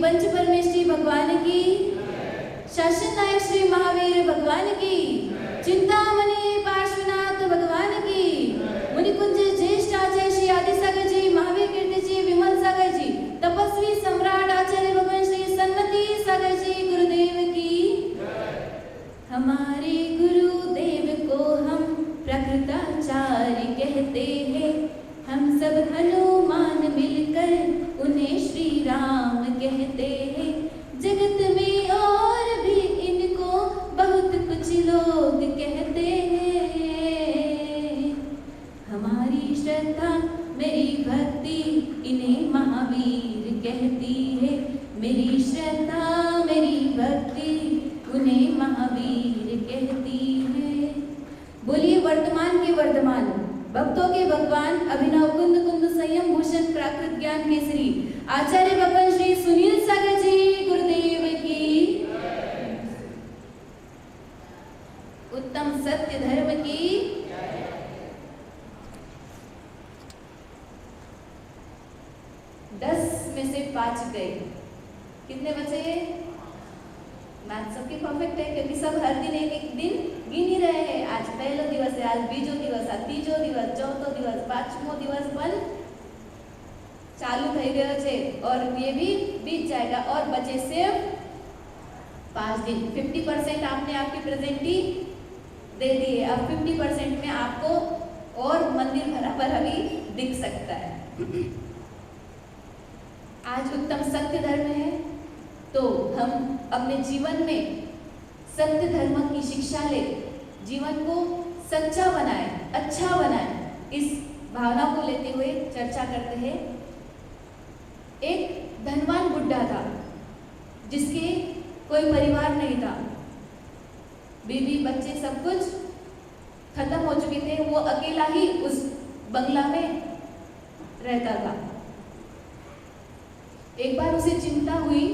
पंच परमेष्ठी भगवान की, शासन नायक श्री महावीर भगवान की, चिंतामणि पार्श्वनाथ भगवान की, मुनिकुंज ज्येष्ठ आचार्य श्री आदि सागर जी, महावीर कीर्ति जी, विमल सागर जी, तपस्वी सम्राट आचार्य भगवान श्री सन्नति सागर जी गुरुदेव की। हमारे गुरुदेव को हम प्रकृताचार्य कहते हैं, हम सब हनुमान मिलकर उन्हें श्री राम कहते हैं। जगत में और भी इनको बहुत कुछ लोग कहते हैं। हमारी श्रद्धा मेरी भक्ति इन्हें महावीर कहती है, मेरी श्रद्धा मेरी भक्ति उन्हें महावीर कहती है। बोलिए वर्तमान के वर्धमान, भक्तों के भगवान, अभिनव कुंद कुंद संयम भूषण प्राकृत ज्ञान केसरी आचार्य भगवान श्री सुनील सागर जी गुरुदेव की, उत्तम सत्य धर्म की। 10 में से 5 गए, कितने बचे? मैथ सबके परफेक्ट है क्योंकि सब हर दिन एक एक दिन गिन ही रहे हैं। आज पहला दिवस है, आज बीजो दिवस, आज तीजो दिवस, चौथो दिवस, 5मो दिवस पण चालू થઈ ગયો છે और ये भी बीत जाएगा और बचे सिर्फ 5 दिन। 50% आपने आपकी प्रेजेंटी दे दी है, अब 50% में आपको और मंदिर बराबर अभी दिख सकता है। आज उत्तम सत्य धर्म है तो हम अपने जीवन में सत्य धर्म की शिक्षा ले, जीवन को सच्चा बनाए, अच्छा बनाए, इस भावना को लेते हुए चर्चा करते हैं। एक धनवान बुड्ढा था जिसके कोई परिवार नहीं था, बीवी बच्चे सब कुछ खत्म हो चुके थे, वो अकेला ही उस बंगला में रहता था। एक बार उसे चिंता हुई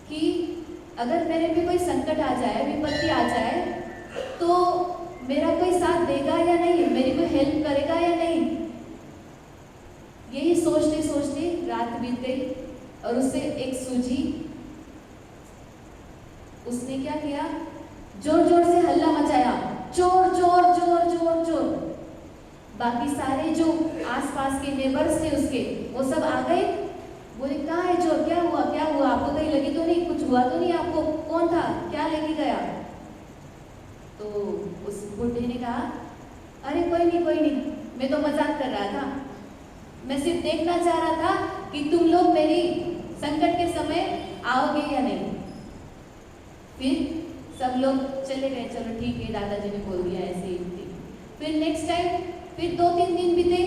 कि अगर मेरे पे कोई संकट आ जाए, विपत्ति आ जाए, तो मेरा कोई साथ देगा या नहीं, मेरी कोई हेल्प करेगा या नहीं। यही सोचते सोचते रात बीत गई और उसे एक सूझी। उसने क्या किया, जोर जोर से हल्ला मचाया, चोर चोर चोर चोर चोर। बाकी सारे जो आसपास के नेबर्स थे उसके, वो सब आ गए। बोले कहाँ है चोर, क्या हुआ क्या हुआ, आपको कहीं लगी तो नहीं, कुछ हुआ तो नहीं आपको, कौन था, क्या लेके गया? तो उस बुढ़े ने कहा, अरे कोई नहीं, मैं तो मजाक कर रहा था, मैं सिर्फ देखना चाह रहा था कि तुम लोग मेरी संकट के समय आओगे या नहीं। फिर सब लोग चले गए, चलो ठीक है दादाजी ने बोल दिया ऐसे ही। फिर नेक्स्ट टाइम फिर 2-3 दिन बीते,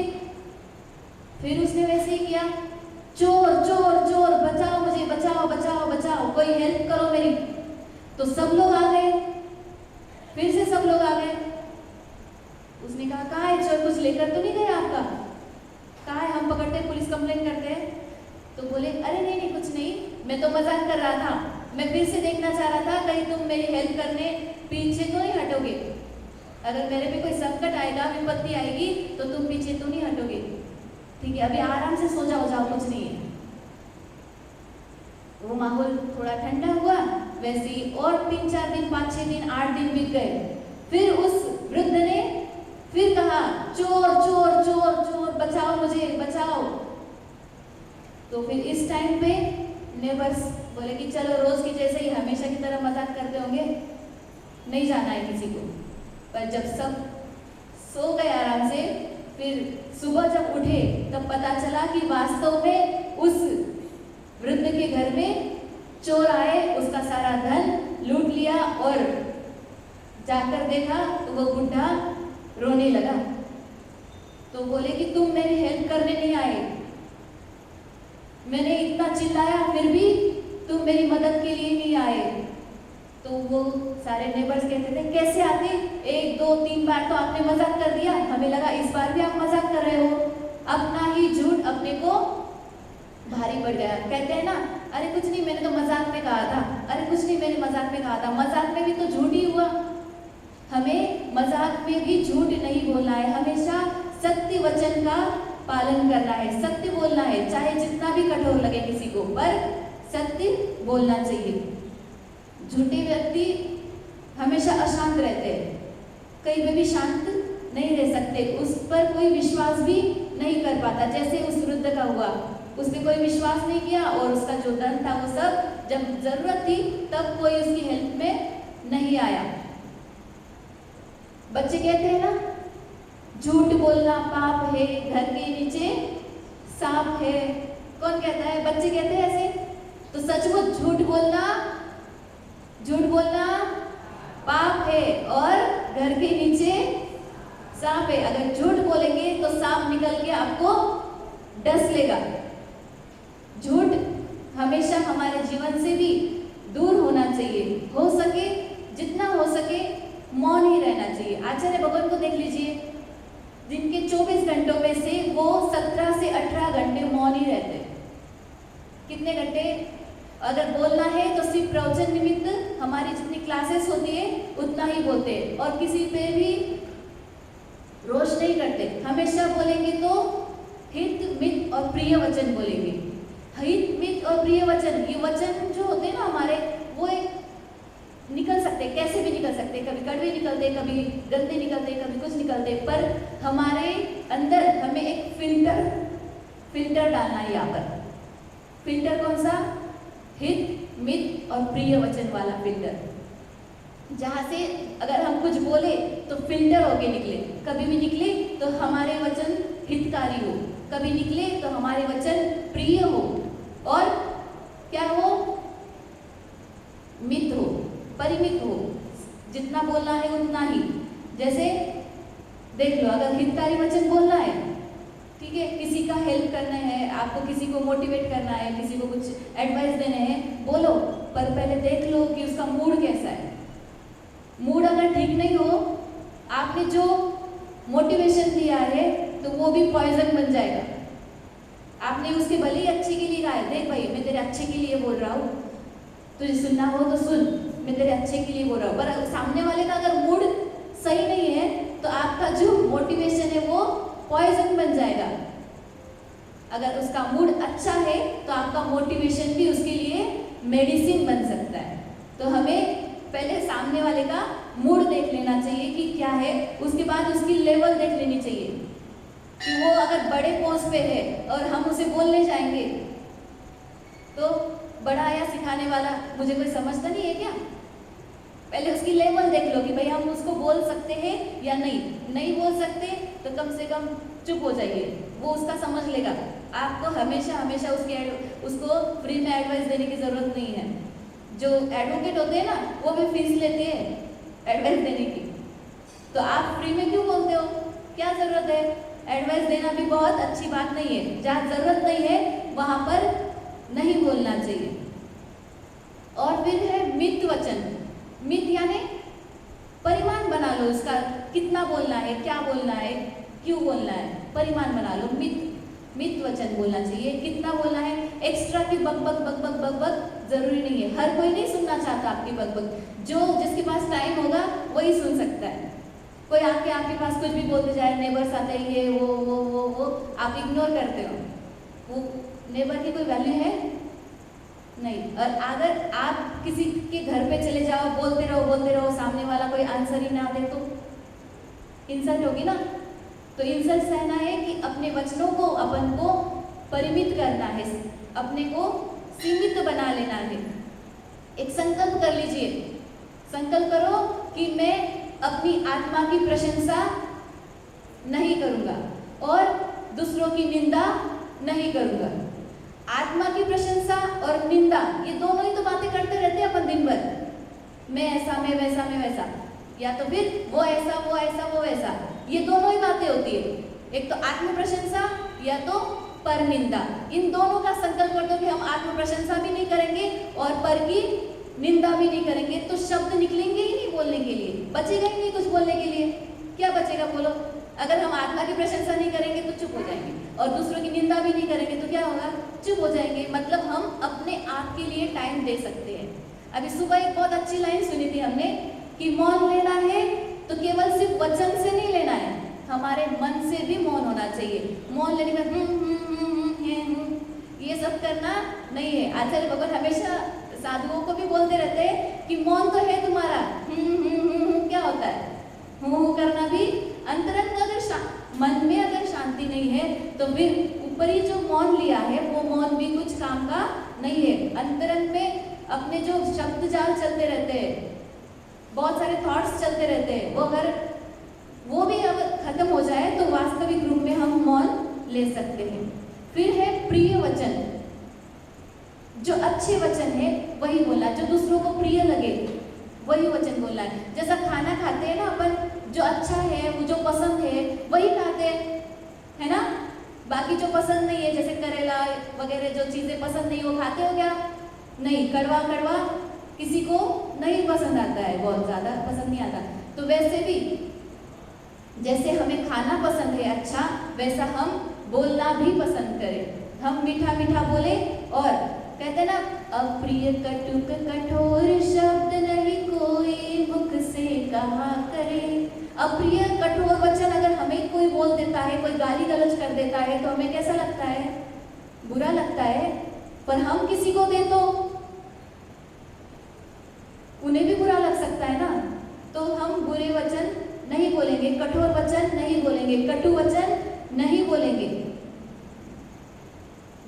फिर उसने वैसे ही किया, चोर चोर चोर, बचाओ मुझे, बचाओ बचाओ बचाओ, कोई हेल्प करो मेरी। तो सब लोग आ गए, फिर से सब लोग आ गए। उसने कहा कहाँ है चोर, कुछ लेकर तो नहीं गए आपका? कहाँ है, हम पकड़ते पुलिस कंप्लेंट करते हैं। तो बोले अरे नहीं कुछ नहीं, मैं तो मजाक कर रहा था, मैं फिर से देखना चाह रहा था कहीं तुम मेरी हेल्प करने पीछे तो नहीं हटोगे। अगर मेरे पे कोई संकट आएगा, विपत्ति आएगी तो तुम पीछे तो नहीं हटोगे, ठीक है? अभी आराम से सो जाओ, कुछ नहीं है। वो माहौल थोड़ा ठंडा हुआ, वैसे ही और 3-4 दिन, 5-6 दिन, 8 दिन बीत गए। फिर उस वृद्ध ने फिर कहा, चोर चोर चोर चोर, बचाओ मुझे बचाओ। तो फिर इस टाइम पे नेबर्स बोले कि चलो रोज की जैसे ही हमेशा की तरह मजाक करते होंगे, नहीं जाना है किसी को। पर जब सब सो गए आराम से, फिर सुबह जब उठे तब पता चला कि वास्तव में उस वृद्ध के घर में चोर आए, उसका सारा धन लूट लिया। और जाकर देखा तो वो बुढ़ा रोने लगा। तो बोले कि तुम मेरी हेल्प करने नहीं आए, मैंने इतना चिल्लाया फिर भी तुम मेरी मदद के लिए नहीं आए। तो वो सारे नेबर्स कहते थे कैसे आते, 1-2-3 बार तो आपने मजाक कर दिया, हमें लगा इस बार भी आप मजाक कर रहे हो। अपना ही झूठ अपने को भारी पड़ गया। कहते हैं ना, अरे कुछ नहीं मैंने तो मजाक में कहा था, अरे कुछ नहीं मैंने मजाक में कहा था। मजाक में भी तो झूठ ही हुआ। हमें मजाक में भी झूठ नहीं बोलना है, हमेशा सत्य वचन का पालन करना है, सत्य बोलना है, चाहे जितना भी कठोर लगे किसी को, पर सत्य बोलना चाहिए। झूठे व्यक्ति हमेशा अशांत रहते हैं, कहीं पे भी शांत नहीं रह सकते, उस पर कोई विश्वास भी नहीं कर पाता। जैसे उस वृद्ध का हुआ, उसने कोई विश्वास नहीं किया और उसका जो धन था वो सब, जब जरूरत थी तब कोई उसकी हेल्प में नहीं आया। बच्चे कहते हैं ना, झूठ बोलना पाप है, घर के नीचे सांप है। कौन कहता है? बच्चे कहते हैं ऐसे। तो सचमुच झूठ बोलना पाप है और घर के नीचे सांप है। अगर झूठ बोलेंगे तो सांप निकल के आपको डस लेगा। झूठ हमेशा हमारे जीवन से भी दूर होना चाहिए। हो सके, जितना हो सके मौन ही रहना चाहिए। आचार्य भगवान को देख लीजिए, जिनके 24 घंटों में से वो 17 से 18 घंटे मौन ही रहते। कितने घंटे? अगर बोलना है तो सिर्फ प्रवचन निमित्त हमारी जितनी क्लासेस होती है उतना ही बोलते हैं, और किसी पे भी रोष नहीं करते। हमेशा बोलेंगे तो हित मित और प्रिय वचन बोलेंगे। हित मित और प्रिय वचन, ये वचन जो होते हैं ना हमारे, वो एक निकल सकते, कैसे भी निकल सकते, कभी कड़वे निकलते, कभी गंदे निकलते, कभी कुछ निकलते, पर हमारे अंदर हमें एक फिल्टर डालना है। यहाँ पर फिल्टर कौन सा? हित मित और प्रिय वचन वाला फिल्टर, जहाँ से अगर हम कुछ बोले तो फिल्टर होके निकले। कभी भी निकले तो हमारे वचन हितकारी हो, कभी निकले तो हमारे वचन प्रिय हो, और क्या हो? मित हो, परिमित हो। जितना बोलना है उतना ही। जैसे देख लो, अगर हितकारी वचन बोलना है, ठीक है, किसी का हेल्प करना है, आपको किसी को मोटिवेट करना है, किसी को कुछ एडवाइस देने हैं, बोलो, पर पहले देख लो कि उसका मूड कैसा है। मूड अगर ठीक नहीं हो, आपने जो मोटिवेशन दिया है तो वो भी पॉइजन बन जाएगा। आपने उसके भले ही अच्छे के लिए कहा है, देख भाई मैं तेरे अच्छे के लिए बोल रहा हूँ, तुझे सुनना हो तो सुन, मैं तेरे अच्छे के लिए बोल रहा हूँ। पर सामने वाले का अगर मूड सही नहीं है तो आपका जो मोटिवेशन है वो पॉइजन बन जाएगा। अगर उसका मूड अच्छा है तो आपका मोटिवेशन भी उसके लिए मेडिसिन बन सकता है। तो हमें पहले सामने वाले का मूड देख लेना चाहिए कि क्या है, उसके बाद उसकी लेवल देख लेनी चाहिए कि वो अगर बड़े पोस्ट पे है और हम उसे बोलने जाएंगे तो बड़ा या सिखाने वाला मुझे कोई समझता नहीं है क्या? पहले उसकी लेवल देख लो कि भाई हम उसको बोल सकते हैं या नहीं बोल सकते तो कम से कम चुप हो जाइए, वो उसका समझ लेगा। आपको हमेशा उसको फ्री में एडवाइस देने की जरूरत नहीं है। जो एडवोकेट होते हैं ना, वो भी फीस लेते हैं एडवाइस देने की, तो आप फ्री में क्यों बोलते हो? क्या जरूरत है? एडवाइस देना भी बहुत अच्छी बात नहीं है। जहाँ जरूरत नहीं है वहां पर नहीं बोलना चाहिए। और फिर है मित वचन। मित यानी परिमाण बना लो उसका, कितना बोलना है, क्या बोलना है, क्यों बोलना है, परिमाण बना लो। मित वचन बोलना चाहिए। कितना बोलना है? एक्स्ट्रा की बक बक जरूरी नहीं है। हर कोई नहीं सुनना चाहता आपकी बक। जो जिसके पास टाइम होगा वही सुन सकता है। कोई आके आपके पास कुछ भी बोलते जाए, नेबर्स आते हैं, ये वो आप इग्नोर करते हो, वो नेबर की कोई वैल्यू है नहीं। और अगर आप किसी के घर पे चले जाओ, बोलते रहो, सामने वाला कोई आंसर ही ना दे तो इंसल्ट होगी ना। तो इंसल्ट सहना है कि अपने वचनों को अपन को परिमित करना है, अपने को सीमित बना लेना है। एक संकल्प कर लीजिए, संकल्प करो कि मैं अपनी आत्मा की प्रशंसा नहीं करूंगा और दूसरों की निंदा नहीं करूंगा। आत्मा की प्रशंसा और निंदा, ये दोनों ही तो बातें करते रहते हैं अपन दिन भर। मैं ऐसा, मैं वैसा, या तो फिर वो ऐसा, वो वैसा, ये दोनों ही बातें होती है। एक तो आत्म प्रशंसा या तो पर निंदा। इन दोनों का संकल्प कर दो कि हम आत्म प्रशंसा भी नहीं करेंगे और पर की निंदा भी नहीं करेंगे, तो शब्द निकलेंगे ही नहीं बोलने के लिए, बचेगा ही नहीं कुछ बोलने के लिए। क्या बचेगा बोलो? अगर हम आत्मा की प्रशंसा नहीं करेंगे तो चुप हो जाएंगे, और दूसरों की निंदा भी नहीं करेंगे तो क्या होगा? चुप हो जाएंगे। मतलब हम अपने आप के लिए टाइम दे सकते हैं। अभी सुबह एक बहुत अच्छी लाइन सुनी थी हमने कि मौन लेना है तो केवल सिर्फ वचन से नहीं लेना है, हमारे मन से भी मौन होना चाहिए। मौन लेने में ये सब करना नहीं है। आचार्य भगवान हमेशा साधुओं को भी बोलते रहते हैं कि मौन तो है तुम्हारा, क्या होता है करना भी। अंतरंग अगर मन में अगर शांति नहीं है तो फिर ऊपरी जो मौन लिया है वो मौन भी कुछ काम का नहीं है। अंतरंग में अपने जो शब्द जाल चलते रहते हैं, बहुत सारे थॉट्स चलते रहते हैं, वो भी अब खत्म हो जाए तो वास्तविक रूप में हम मौन ले सकते हैं। फिर है प्रिय वचन, जो अच्छे वचन है वही बोलना, जो दूसरों को प्रिय लगे वही वचन बोलना है। जैसा खाना खाते हैं ना अपन, जो अच्छा है वो जो पसंद है वही खाते हैं, है ना। बाकी जो पसंद नहीं है, जैसे करेला वगैरह जो चीजें पसंद नहीं वो खाते हो क्या? नहीं। कड़वा कड़वा किसी को नहीं पसंद आता है, बहुत ज्यादा पसंद नहीं आता। तो वैसे भी जैसे हमें खाना पसंद है अच्छा, वैसा हम बोलना भी पसंद करें। हम मीठा मीठा बोले, और कहते हैं ना अप्रिय कटुक कठोर शब्द नहीं कोई मुख से कहा करे। अप्रिय कठोर वचन अगर हमें कोई बोल देता है, कोई गाली गलौज कर देता है तो हमें कैसा लगता है? बुरा लगता है। पर हम किसी को दे तो उन्हें भी बुरा लग सकता है ना। तो हम बुरे वचन नहीं बोलेंगे, कठोर वचन नहीं बोलेंगे, कटु वचन नहीं बोलेंगे।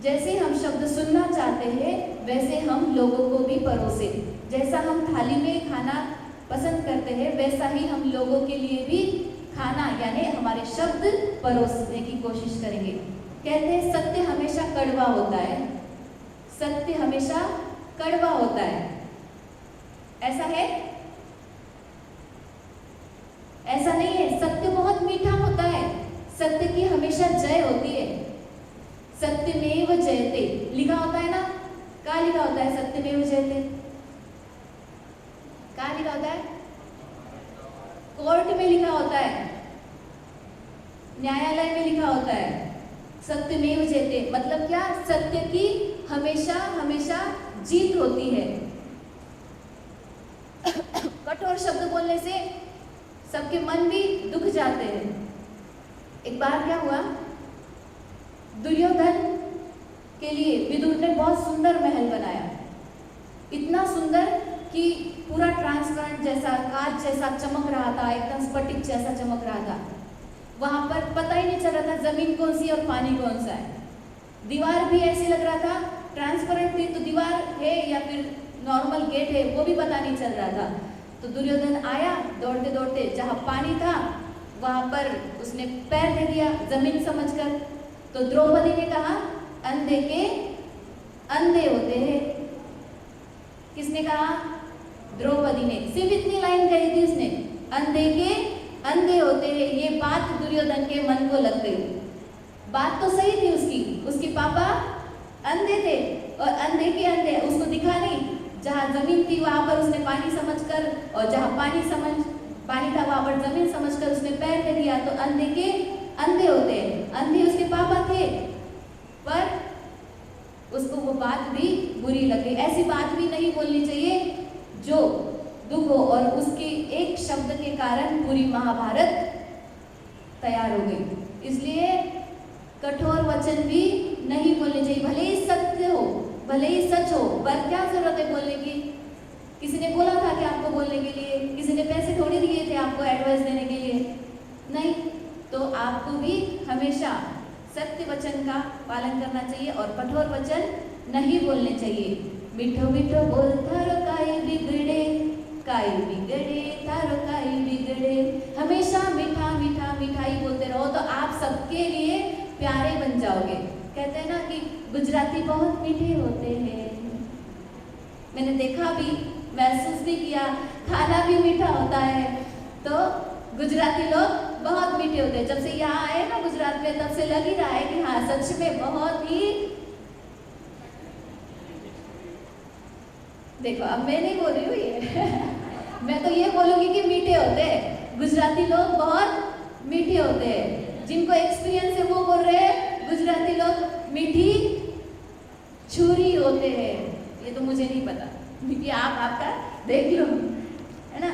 जैसे हम शब्द सुनना चाहते हैं वैसे हम लोगों को भी परोसे। जैसा हम थाली में खाना पसंद करते हैं वैसा ही हम लोगों के लिए भी खाना यानी हमारे शब्द परोसने की कोशिश करेंगे। कहते हैं सत्य हमेशा कड़वा होता है, सत्य हमेशा कड़वा होता है। ऐसा है? ऐसा नहीं है, सत्य बहुत मीठा होता है। सत्य की हमेशा जय होती है। सत्यमेव जयते लिखा होता है ना। क्या लिखा होता है सत्यमेव जयते? क्या लिखा होता है? कोर्ट में लिखा होता है, न्यायालय में लिखा होता है सत्यमेव जयते। मतलब क्या? सत्य की हमेशा हमेशा जीत होती है। कठोर शब्द बोलने से सबके मन भी दुख जाते हैं। एक बार क्या हुआ, दुर्योधन के लिए विदुर ने बहुत सुंदर महल बनाया। इतना सुंदर कि पूरा ट्रांसपेरेंट जैसा, कांच जैसा चमक रहा था, एकदम स्फटिक जैसा चमक रहा था। वहां पर पता ही नहीं चल रहा था जमीन कौन सी और पानी कौन सा है। दीवार भी ऐसे लग रहा था, ट्रांसपेरेंट थी तो दीवार है या फिर नॉर्मल गेट है वो भी पता नहीं चल रहा था। तो दुर्योधन आया दौड़ते दौड़ते, जहाँ पानी था वहां पर उसने पैर दे दिया जमीन समझकर। तो द्रौपदी ने कहा अंधे के अंधे होते हैं। किसने कहा? द्रौपदी ने। सिर्फ इतनी लाइन कही थी उसने, अंधे के अंधे होते हैं। ये बात दुर्योधन के मन को लग गई। बात तो सही थी उसकी पापा अंधे थे और अंधे के अंधे, उसको दिखा नहीं। जहाँ जमीन थी वहां पर उसने पानी समझकर, और जहाँ पानी था वहां पर जमीन समझकर उसने पैर दे दिया। तो अंधे के अंधे होते हैं। अंधे उसके पापा थे, पर उसको वो बात भी बुरी लगी। ऐसी बात भी नहीं बोलनी चाहिए जो दुख हो। और उसके एक शब्द के कारण पूरी महाभारत तैयार हो गई। इसलिए कठोर वचन भी नहीं बोलने चाहिए। भले ही सत्य हो, भले ही सच हो, पर क्या जरूरत है बोलने की? किसी ने बोला था कि आपको बोलने के लिए? किसी ने पैसे थोड़ी दिए थे आपको एडवाइस देने के लिए? नहीं। तो आपको भी हमेशा सत्य वचन का पालन करना चाहिए और कठोर वचन नहीं बोलने चाहिए। मीठो मीठो बोल थारो काई बिगड़े, काई बिगड़े थारो काई बिगड़े। हमेशा मीठा मीठा मिठाई बोलते रहो तो आप सबके लिए प्यारे बन जाओगे। कहते हैं ना कि गुजराती बहुत मीठे होते हैं। मैंने देखा भी, महसूस भी किया, खाना भी मीठा होता है। तो गुजराती लोग बहुत मीठे होते हैं। जब से यहाँ आए ना गुजरात में, तब से लग ही रहा है कि हाँ सच में बहुत ही। देखो अब मैं नहीं बोल रही हूँ ये मैं तो ये बोलूंगी कि मीठे होते हैं गुजराती लोग, बहुत मीठे होते हैं। जिनको एक्सपीरियंस है वो बोल रहे हैं गुजराती लोग मीठी छुरी होते हैं। ये तो मुझे नहीं पता, ये आप आपका देख लो, है ना।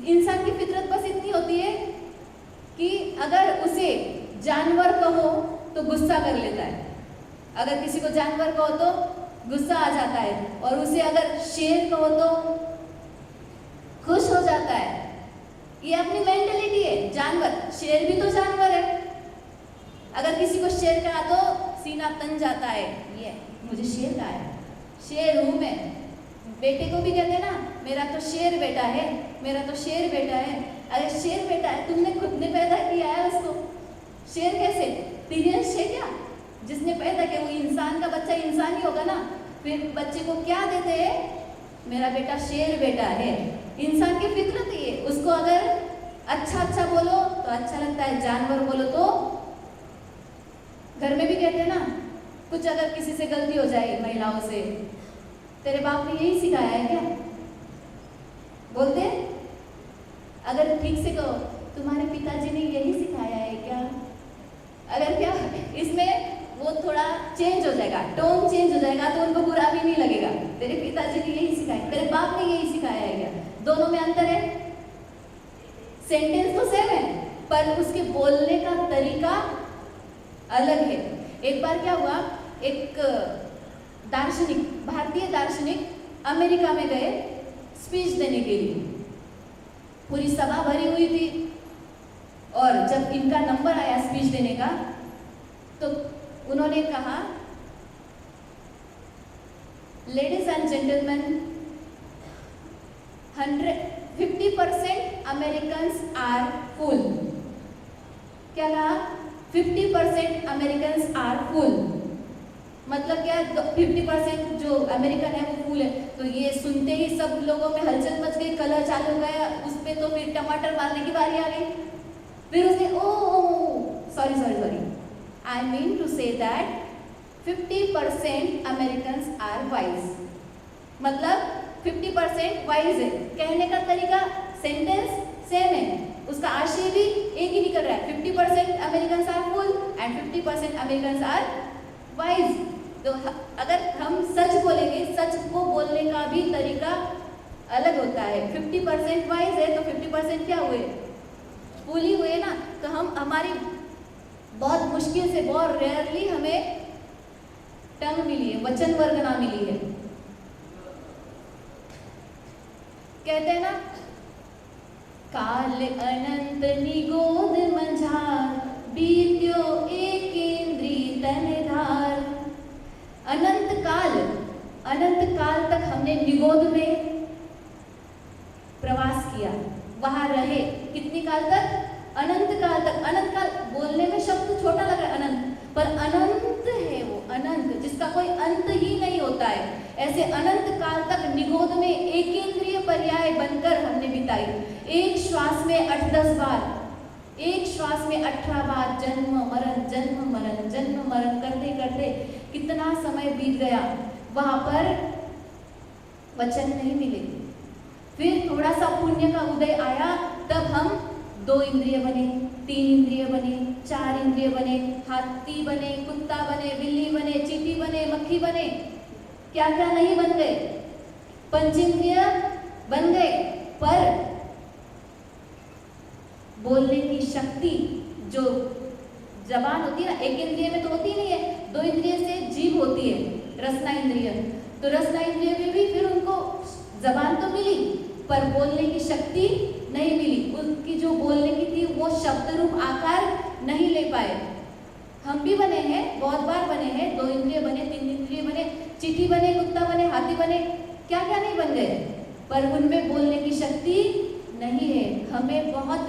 इंसान की फितरत बस इतनी होती है कि अगर उसे जानवर कहो तो गुस्सा कर लेता है, अगर किसी को जानवर कहो तो गुस्सा आ जाता है, और उसे अगर शेर कहो तो खुश हो जाता है। ये अपनी मेंटेलिटी है। जानवर, शेर भी तो जानवर है। अगर किसी को शेर कहा तो सीना तन जाता है, ये मुझे शेर कहा है, शेर हूं मैं। बेटे को भी कहते हैं ना, मेरा तो शेर बेटा है, मेरा तो शेर बेटा है। अरे शेर बेटा है, तुमने खुद ने पैदा किया है उसको। शेर कैसे? पीरियंस है क्या? जिसने पैदा किया वो इंसान का बच्चा इंसान ही होगा ना। फिर बच्चे को क्या देते हैं? मेरा बेटा शेर बेटा है। इंसान की फितरत ही है। उसको अगर अच्छा अच्छा बोलो तो अच्छा लगता है, जानवर बोलो तो। घर में भी कहते हैं ना, कुछ अगर किसी से गलती हो जाए, महिलाओं से, तेरे बाप ने यही सिखाया है क्या? बोलते हैं। अगर ठीक से कहो, तुम्हारे पिताजी ने यही सिखाया है क्या? अगर क्या इसमें वो थोड़ा चेंज हो जाएगा, टोन चेंज हो जाएगा, तो उनको बुरा भी नहीं लगेगा। तेरे पिताजी ने यही सिखाया, तेरे बाप ने यही सिखाया है क्या? दोनों में अंतर है। सेंटेंस तो सेम है, पर उसके बोलने का तरीका अलग है। एक बार क्या हुआ, एक दार्शनिक, भारतीय दार्शनिक अमेरिका में गए स्पीच देने के लिए। पूरी सभा भरी हुई थी, और जब इनका नंबर आया स्पीच देने का, तो उन्होंने कहा, ladies and gentleman, 50% Americans are fool. क्या कहा? 50% अमेरिकन्स आर फूल। मतलब क्या? 50% जो अमेरिकन है वो फूल है। तो ये सुनते ही सब लोगों में हलचल मच गई, कलह चालू हो गया उस पे। तो फिर टमाटर मारने की बारी आ गई। फिर उसने sorry, I mean to say that 50% Americans are wise. मतलब 50% वाइज है। कहने का तरीका, सेंटेंस सेम है, उसका आशय भी एक ही निकल रहा है। 50% Americans are fool and 50% Americans are wise. तो अगर हम सच बोलेंगे, सच को बोलने का भी तरीका अलग होता है। 50% वाइज है तो 50% क्या हुए? फूल ही हुए ना। तो हम हमारी बहुत मुश्किल से, बहुत रेयरली हमें टंग मिली है, वचन वर्गना मिली है। कहते हैं ना, काल अनंत निगोद मंझार, बीत्यो एकेंद्री तनधार। अनंत काल तक हमने निगोद में प्रवास किया, वहां रहे। कितनी काल तक? अनंत काल तक। अनंत काल बोलने में शब्द छोटा लग रहा है, अनंत, पर अनंत है वो, अनंत जिसका कोई अंत ही नहीं होता है। ऐसे अनंत काल तक निगोद में एकेंद्रीय पर्याय बनकर हमने बिताई। एक श्वास में 8-10 बार, एक श्वास में 18 बार जन्म मरण जन्म मरण जन्म मरण करते करते कितना समय बीत गया। वहां पर वचन नहीं मिले। फिर थोड़ा सा पुण्य का उदय आया, तब हम 2 इंद्रिय बने, 3 इंद्रिय बने, 4 इंद्रिय बने, हाथी बने, कुत्ता बने, बिल्ली बने, चींटी बने, मक्खी बने, क्या क्या नहीं बन गए। पंचेंद्रिय बन गए, पर बोलने की शक्ति जो जबान होती है ना, एक इंद्रिय में तो होती नहीं है, 2 इंद्रिय से जीभ होती है, रसना इंद्रिय। तो रसना इंद्रिय में भी फिर उनको जबान तो मिली, पर बोलने की शक्ति नहीं मिली। उनकी जो बोलने की थी वो शब्द रूप आकार नहीं ले पाए। हम भी बने हैं, बहुत बार बने हैं, 2 इंद्रिय बने, 3 इंद्रिय बने, चींटी बने, कुत्ता बने, हाथी बने, क्या क्या नहीं बन गए, पर उनमें बोलने की शक्ति नहीं है। हमें बहुत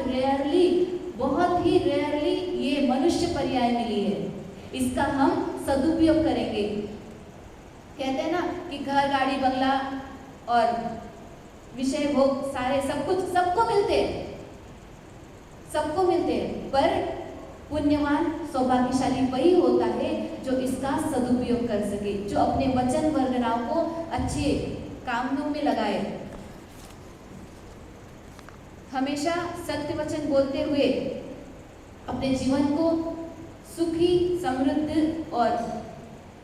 ही रेयरली ये मनुष्य पर्याय मिली है। इसका हम सदुपयोग करेंगे। कहते हैं ना कि घर, गाड़ी, बंगला और विषय भोग सारे सब कुछ सबको मिलते हैं, पर पुण्यवान सौभाग्यशाली वही होता है जो इसका सदुपयोग कर सके, जो अपने वचन वर्गनाओं को अच्छे कामों में लगाए। हमेशा सत्य वचन बोलते हुए अपने जीवन को सुखी, समृद्ध और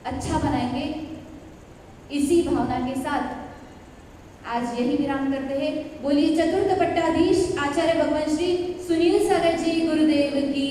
अच्छा बनाएंगे। इसी भावना के साथ आज यही विराम करते हैं। बोलिए चतुर्थ पट्टाधीश आचार्य भगवान श्री सुनील सागर जी गुरुदेव की।